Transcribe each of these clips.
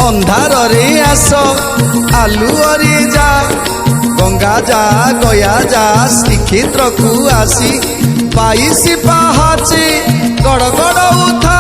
अंधार रे आस आलुअरे जा गंगा जा गया जा श्रीक्षेत्र को आसी 22 पाहाचे गड़ गड़ उठा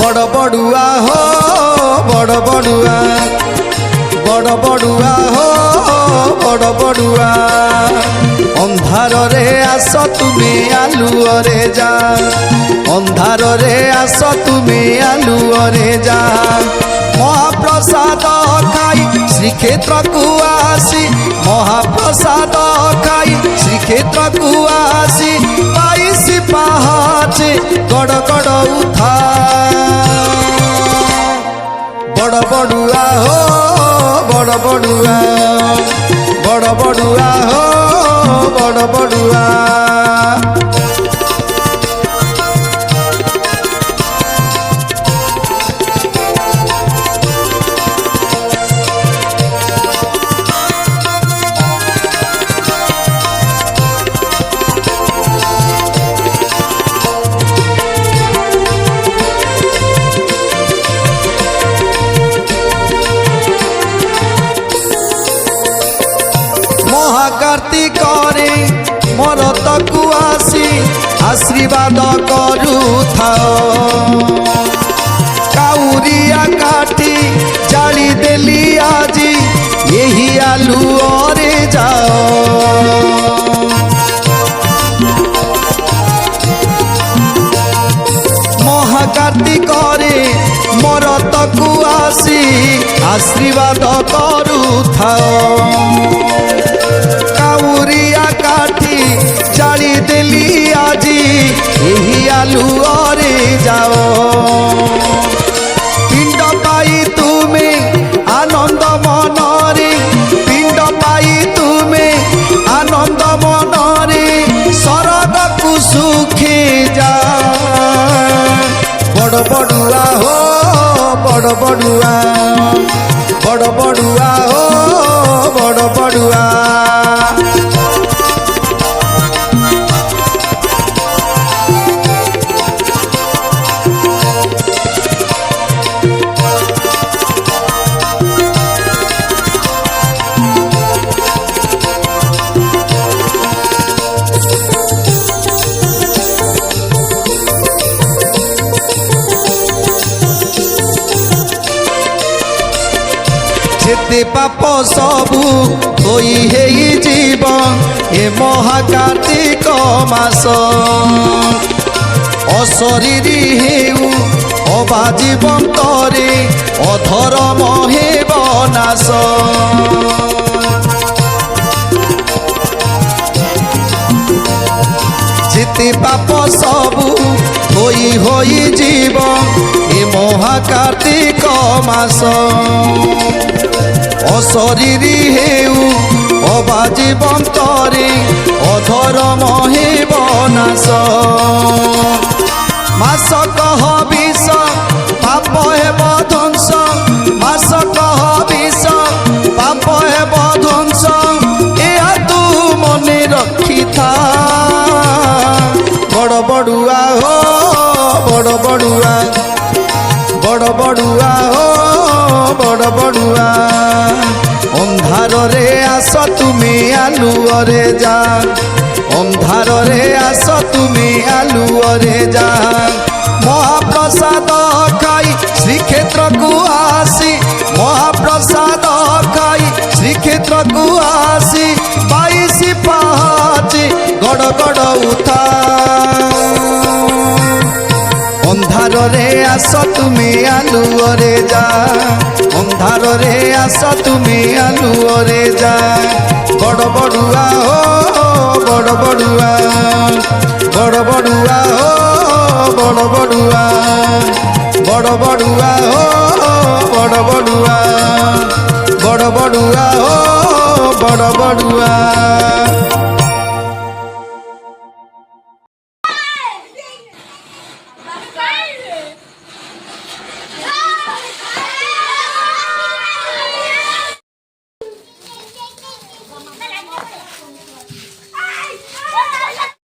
बड़ बड़ुआ हो बड़ बड़ुआ बड़ बड़ुआ हो बड़ बड़ुआ अंधार रे आस तुमे आलुअरे जा अंधार रे आस तुमे आलुअरे जा महाप्रसाद खाई श्रीक्षेत्र को आसी महाप्रसाद खाई श्रीक्षेत्र को आसी 22 पाहाचे गड़ गड़ उठा बड़ बड़ुआ हो बड़ बड़ुआ बड़ बड़ुआ हो बड़ बड़ुआ महाकार्तिक रे मोर तकु आसी आशीर्वाद करूथाओ काउरिया काठी जाली देली आजी यही आलुअरे जाओ महाकार्तिक रे मोर तकु आसी आशीर्वाद करूथाओ काउरिया काठी जाली देली आजी यही आलुअरे जाओ पिंड पाई तुमे आनंद मनरे पिंड पाई तुमे आनंद मनरे सरग को सुखी जा बड़ बड़ुआ हो बड़ बड़ुआ बड़ बड़ुआ हो बड़ बड़ुआ जेते पाप सबू धोई हेई जीवन ए महाकार्तिक मास अशरीरी हेउ अबा जीवन तरे अधर्म हेब नाश जेते पाप सबू धोई होई जीवन ए महाकार्तिक मास अशरीरी हेउ अबा जीवन तरे अधर्म हेब नाश मास कह विष पाप हेब ध्वंस मास कह विष पाप हेब ध्वंस या तू मने रखी था बड़ बड़ुआ हो बड़ बड़ुआ बड़ बड़ुआ हो बड़ बड़ुआ अंधार रे आस तुमे आलुअरे जा अंधार रे आस तुमे आलुअरे जा महाप्रसाद खाई श्रीक्षेत्र को आसी महाप्रसाद खाई श्रीक्षेत्र को आसी 22 पाहाचे गड़ गड़ उठा अंधार रे आस तुमे आलुअरे जा अंधार रे आस तुमे आलुअरे जा बड़ बड़ुआ हो बड़ बड़ुआ बड़ बड़ुआ हो बड़ बड़ुआ बड़ बड़ुआ हो बड़ बड़ुआ बड़ बड़ुआ हो बड़ बड़ुआ।